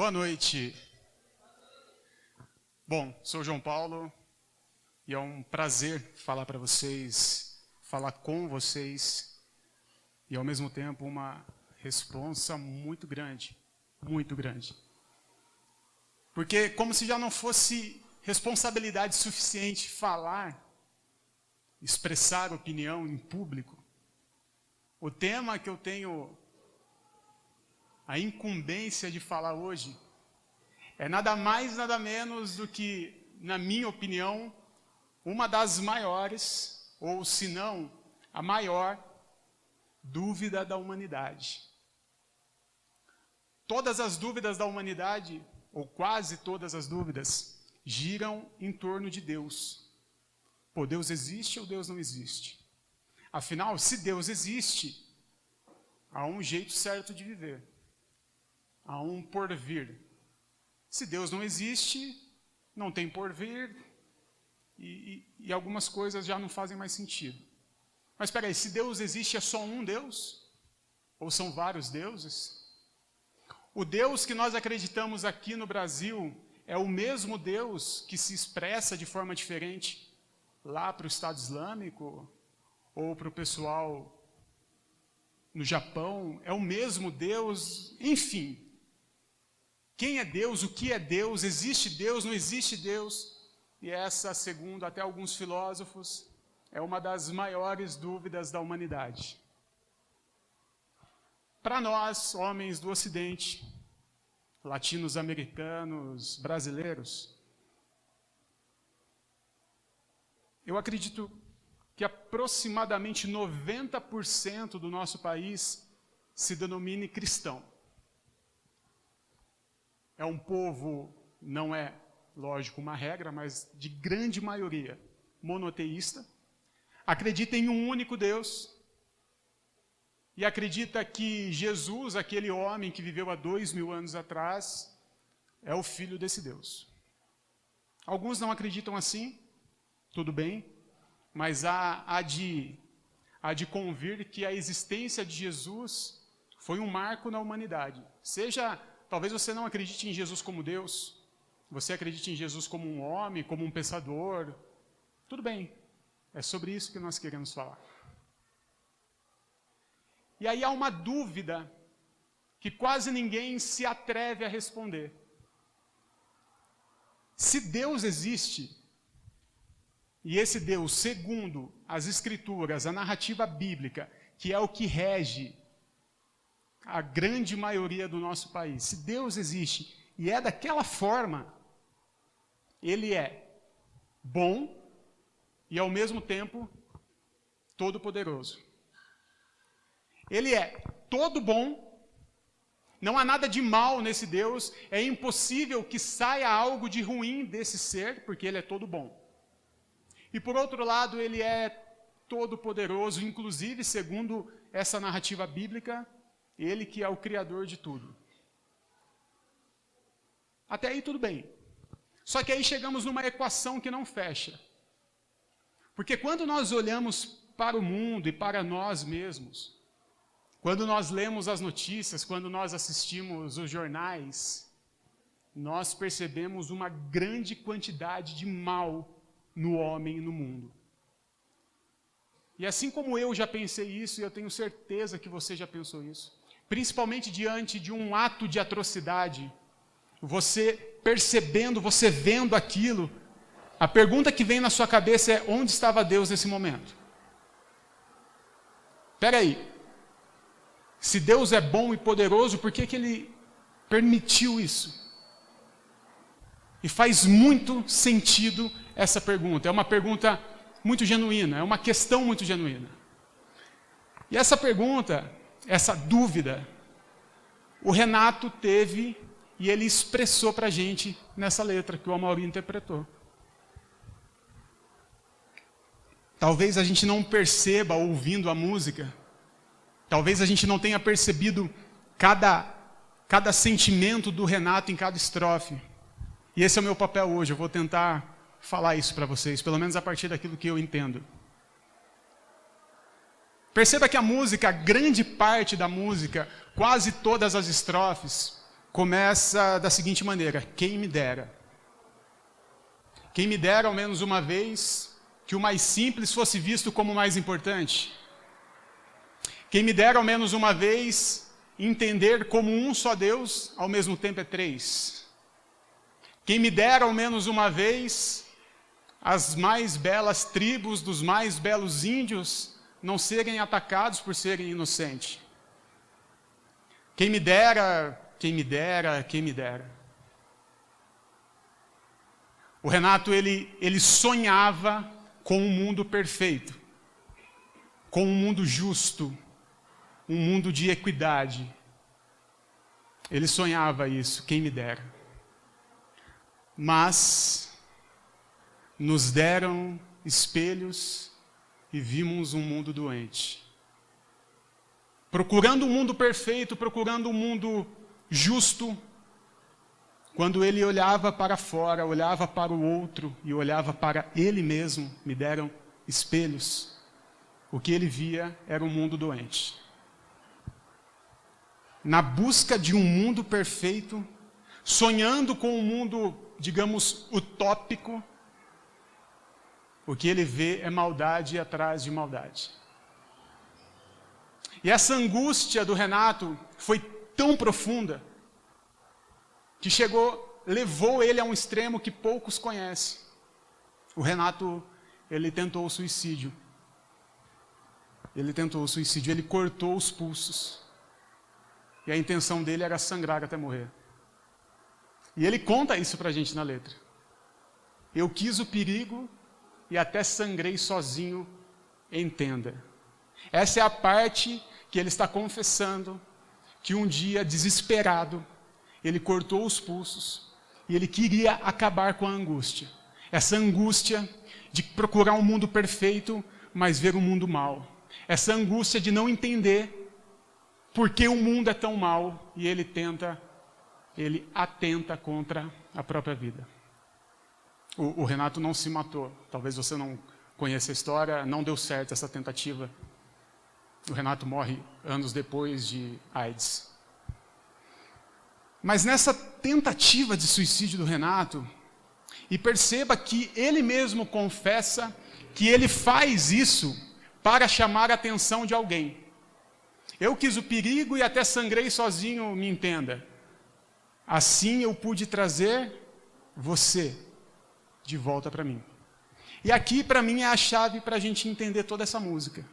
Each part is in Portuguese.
Boa noite. Bom, sou o João Paulo e é um prazer falar para vocês, falar com vocês e ao mesmo tempo uma responsa muito grande, muito grande. Porque como se já não fosse responsabilidade suficiente falar, expressar opinião em público, o tema que eu tenho a incumbência de falar hoje é nada mais, nada menos do que, na minha opinião, uma das maiores, ou se não, a maior dúvida da humanidade. Todas as dúvidas da humanidade, ou quase todas as dúvidas, giram em torno de Deus. Pô, Deus existe ou Deus não existe? Afinal, se Deus existe, há um jeito certo de viver. Há um porvir. Se Deus não existe, não tem porvir, e algumas coisas já não fazem mais sentido. Mas espera aí, se Deus existe, é só um Deus? Ou são vários deuses? O Deus que nós acreditamos aqui no Brasil é o mesmo Deus que se expressa de forma diferente lá para o Estado Islâmico, ou para o pessoal no Japão? É o mesmo Deus? Enfim. Quem é Deus? O que é Deus? Existe Deus? Não existe Deus? E essa, segundo até alguns filósofos, é uma das maiores dúvidas da humanidade. Para nós, homens do Ocidente, latinos-americanos, brasileiros, eu acredito que aproximadamente 90% do nosso país se denomine cristão. É um povo, não é, lógico, uma regra, mas de grande maioria monoteísta, acredita em um único Deus e acredita que Jesus, aquele homem que viveu há 2000 anos atrás, é o filho desse Deus. Alguns não acreditam assim, tudo bem, mas há de convir que a existência de Jesus foi um marco na humanidade. Talvez você não acredite em Jesus como Deus, você acredite em Jesus como um homem, como um pensador. Tudo bem, é sobre isso que nós queremos falar. E aí há uma dúvida que quase ninguém se atreve a responder. Se Deus existe, e esse Deus, segundo as Escrituras, a narrativa bíblica, que é o que rege a grande maioria do nosso país, se Deus existe e é daquela forma, Ele é bom e ao mesmo tempo todo-poderoso. Ele é todo bom, não há nada de mal nesse Deus, é impossível que saia algo de ruim desse ser, porque Ele é todo bom. E por outro lado, Ele é todo-poderoso, inclusive, segundo essa narrativa bíblica, Ele que é o Criador de tudo. Até aí tudo bem. Só que aí chegamos numa equação que não fecha. Porque quando nós olhamos para o mundo e para nós mesmos, quando nós lemos as notícias, quando nós assistimos os jornais, nós percebemos uma grande quantidade de mal no homem e no mundo. E assim como eu já pensei isso, e eu tenho certeza que você já pensou isso, principalmente diante de um ato de atrocidade, você percebendo, você vendo aquilo, a pergunta que vem na sua cabeça é: onde estava Deus nesse momento? Espera aí, se Deus é bom e poderoso, por que Ele permitiu isso? E faz muito sentido essa pergunta, é uma pergunta muito genuína, é uma questão muito genuína. E essa pergunta, essa dúvida, o Renato teve e ele expressou para a gente nessa letra que o Amaury interpretou. Talvez a gente não perceba ouvindo a música, talvez a gente não tenha percebido cada sentimento do Renato em cada estrofe. E esse é o meu papel hoje, eu vou tentar falar isso para vocês, pelo menos a partir daquilo que eu entendo. Perceba que a música, a grande parte da música, quase todas as estrofes, começa da seguinte maneira: quem me dera. Quem me dera ao menos uma vez que o mais simples fosse visto como o mais importante. Quem me dera ao menos uma vez entender como um só Deus ao mesmo tempo é três. Quem me dera ao menos uma vez as mais belas tribos dos mais belos índios não serem atacados por serem inocentes. Quem me dera, quem me dera, quem me dera. O Renato, ele sonhava com um mundo perfeito, com um mundo justo, um mundo de equidade. Ele sonhava isso, quem me dera. Mas nos deram espelhos e vimos um mundo doente. Procurando um mundo perfeito, procurando um mundo justo, quando ele olhava para fora, olhava para o outro e olhava para ele mesmo, me deram espelhos. O que ele via era um mundo doente. Na busca de um mundo perfeito, sonhando com um mundo, digamos, utópico, o que ele vê é maldade atrás de maldade. E essa angústia do Renato foi tão profunda que levou ele a um extremo que poucos conhecem. O Renato, ele tentou o suicídio. Ele cortou os pulsos. E a intenção dele era sangrar até morrer. E ele conta isso pra gente na letra. Eu quis o perigo e até sangrei sozinho, entenda. Essa é a parte que ele está confessando, que um dia, desesperado, ele cortou os pulsos e ele queria acabar com a angústia. Essa angústia de procurar um mundo perfeito, mas ver um mundo mau. Essa angústia de não entender por que o mundo é tão mau e ele atenta contra a própria vida. O Renato não se matou. Talvez você não conheça a história, não deu certo essa tentativa. O Renato morre anos depois de AIDS. Mas nessa tentativa de suicídio do Renato, e perceba que ele mesmo confessa que ele faz isso para chamar a atenção de alguém. Eu quis o perigo e até sangrei sozinho, me entenda. Assim eu pude trazer você de volta para mim. E aqui, para mim, é a chave para a gente entender toda essa música.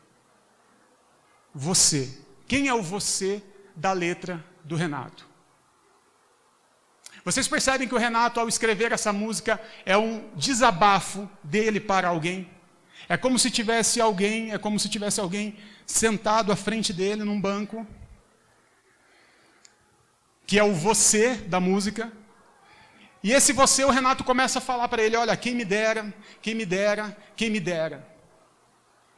Você. Quem é o você da letra do Renato? Vocês percebem que o Renato, ao escrever essa música, é um desabafo dele para alguém? É como se tivesse alguém sentado à frente dele num banco, que é o você da música. E esse você, o Renato começa a falar para ele: olha, quem me dera, quem me dera, quem me dera.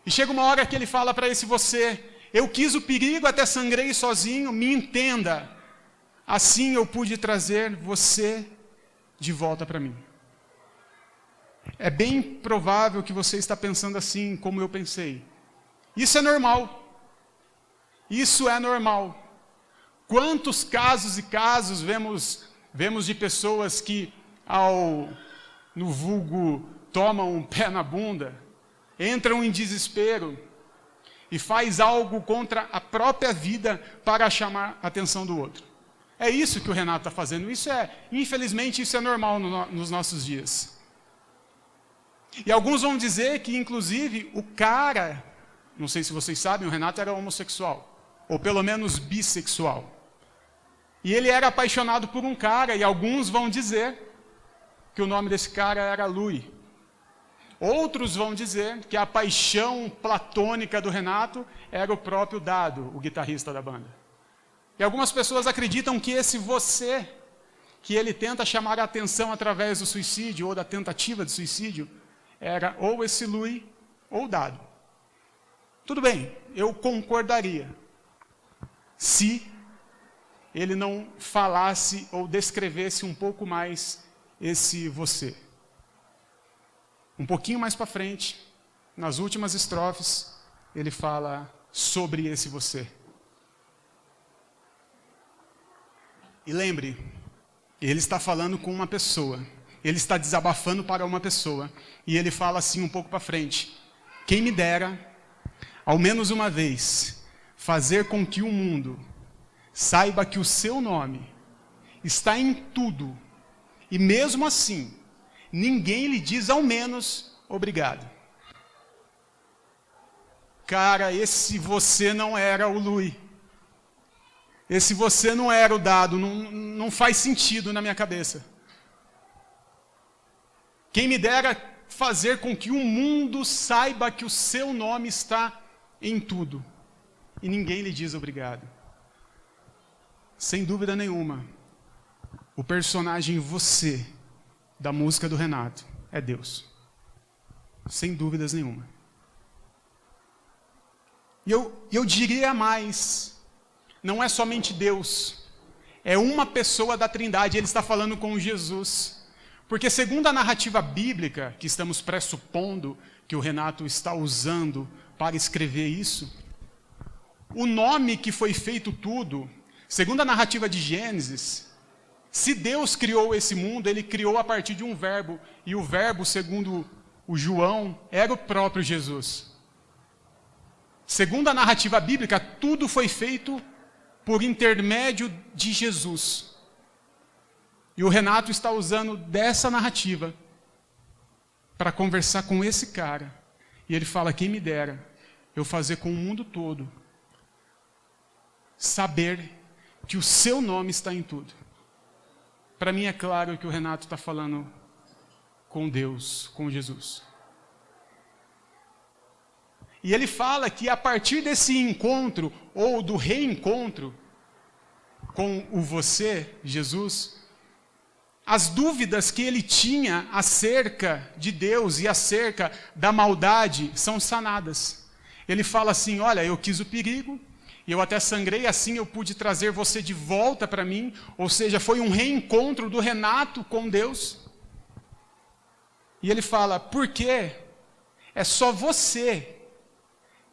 E chega uma hora que ele fala para esse você: eu quis o perigo, até sangrei sozinho, me entenda. Assim eu pude trazer você de volta para mim. É bem provável que você está pensando assim, como eu pensei. Isso é normal. Isso é normal. Quantos casos e casos vemos de pessoas que, no vulgo, tomam um pé na bunda, entram em desespero e faz algo contra a própria vida para chamar a atenção do outro. É isso que o Renato está fazendo. Infelizmente, isso é normal nos nossos dias. E alguns vão dizer que, inclusive, o cara, não sei se vocês sabem, o Renato era homossexual, ou pelo menos bissexual. E ele era apaixonado por um cara, e alguns vão dizer que o nome desse cara era Louis. Outros vão dizer que a paixão platônica do Renato era o próprio Dado, o guitarrista da banda. E algumas pessoas acreditam que esse você, que ele tenta chamar a atenção através do suicídio, ou da tentativa de suicídio, era ou esse Louis, ou Dado. Tudo bem, eu concordaria, se ele não falasse ou descrevesse um pouco mais esse você. Um pouquinho mais para frente, nas últimas estrofes, ele fala sobre esse você. E lembre, ele está falando com uma pessoa. Ele está desabafando para uma pessoa. E ele fala assim um pouco para frente. Quem me dera, ao menos uma vez, fazer com que o mundo saiba que o seu nome está em tudo. E mesmo assim, ninguém lhe diz ao menos obrigado. Cara, esse você não era o Lui. Esse você não era o Dado. Não faz sentido na minha cabeça. Quem me dera fazer com que o mundo saiba que o seu nome está em tudo. E ninguém lhe diz obrigado. Sem dúvida nenhuma, o personagem você da música do Renato é Deus. Sem dúvidas nenhuma. E eu diria mais, não é somente Deus, é uma pessoa da Trindade, ele está falando com Jesus. Porque segundo a narrativa bíblica, que estamos pressupondo que o Renato está usando para escrever isso, o nome que foi feito tudo, segundo a narrativa de Gênesis, se Deus criou esse mundo, ele criou a partir de um verbo, e o verbo, segundo o João, era o próprio Jesus. Segundo a narrativa bíblica, tudo foi feito por intermédio de Jesus. E o Renato está usando dessa narrativa para conversar com esse cara. E ele fala, quem me dera eu fazer com o mundo todo saber que o seu nome está em tudo. Para mim é claro que o Renato está falando com Deus, com Jesus. E ele fala que a partir desse encontro, ou do reencontro com o você, Jesus, as dúvidas que ele tinha acerca de Deus e acerca da maldade são sanadas. Ele fala assim, olha, eu quis o perigo, e eu até sangrei, assim eu pude trazer você de volta para mim, ou seja, foi um reencontro do Renato com Deus. E ele fala, por quê? É só você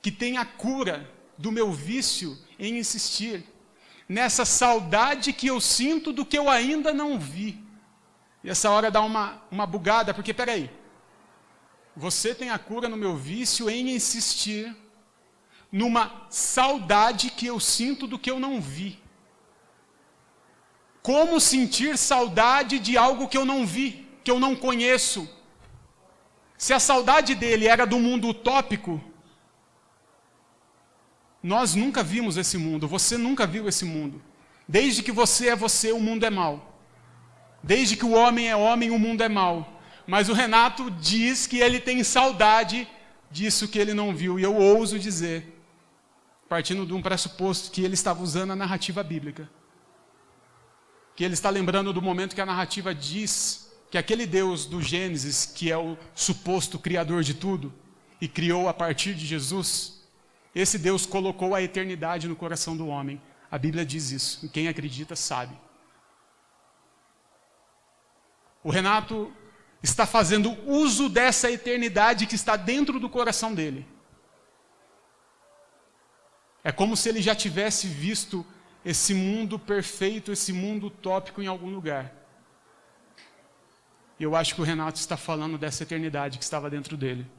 que tem a cura do meu vício em insistir, nessa saudade que eu sinto do que eu ainda não vi. E essa hora dá uma bugada, porque peraí, você tem a cura no meu vício em insistir, numa saudade que eu sinto do que eu não vi. Como sentir saudade de algo que eu não vi, que eu não conheço? Se a saudade dele era do mundo utópico, nós nunca vimos esse mundo, você nunca viu esse mundo. Desde que você é você, o mundo é mau. Desde que o homem é homem, o mundo é mau. Mas o Renato diz que ele tem saudade disso que ele não viu. E eu ouso dizer, partindo de um pressuposto que ele estava usando a narrativa bíblica, que ele está lembrando do momento que a narrativa diz que aquele Deus do Gênesis, que é o suposto criador de tudo, e criou a partir de Jesus, esse Deus colocou a eternidade no coração do homem. A Bíblia diz isso, e quem acredita sabe. O Renato está fazendo uso dessa eternidade que está dentro do coração dele. É como se ele já tivesse visto esse mundo perfeito, esse mundo utópico em algum lugar. E eu acho que o Renato está falando dessa eternidade que estava dentro dele.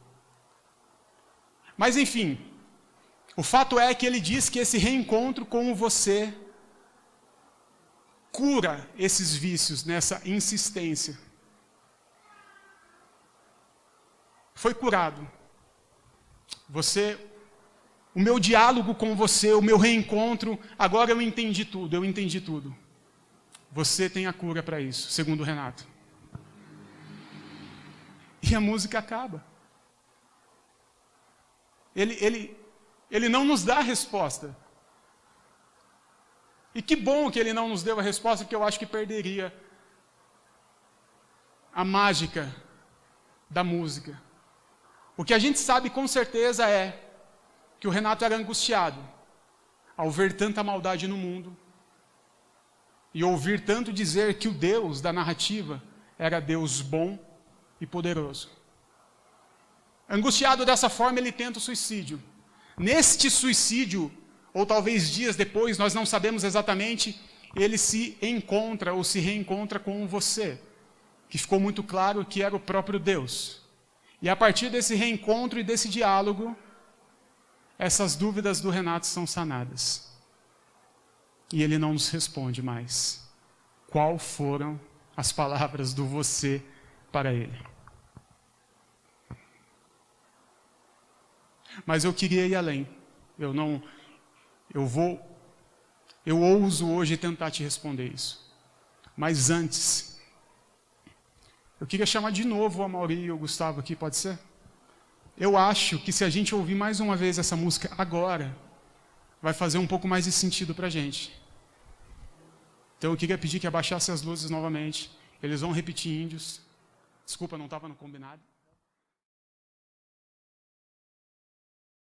Mas enfim, o fato é que ele diz que esse reencontro com você cura esses vícios nessa insistência. Foi curado. O meu diálogo com você, o meu reencontro, agora eu entendi tudo. Você tem a cura para isso, segundo o Renato. E a música acaba. Ele não nos dá a resposta. E que bom que ele não nos deu a resposta, porque eu acho que perderia a mágica da música. O que a gente sabe com certeza é que o Renato era angustiado ao ver tanta maldade no mundo e ouvir tanto dizer que o Deus da narrativa era Deus bom e poderoso. Angustiado dessa forma, ele tenta o suicídio. Neste suicídio, ou talvez dias depois, nós não sabemos exatamente, ele se encontra ou se reencontra com você, que ficou muito claro que era o próprio Deus. E a partir desse reencontro e desse diálogo, essas dúvidas do Renato são sanadas. E ele não nos responde mais. Qual foram as palavras do você para ele? Mas eu queria ir além. Eu ouso hoje tentar te responder isso. Mas antes, eu queria chamar de novo o Amaury e o Gustavo aqui, pode ser? Eu acho que se a gente ouvir mais uma vez essa música agora, vai fazer um pouco mais de sentido para a gente. Então eu queria pedir que abaixasse as luzes novamente. Eles vão repetir Índios. Desculpa, não estava no combinado.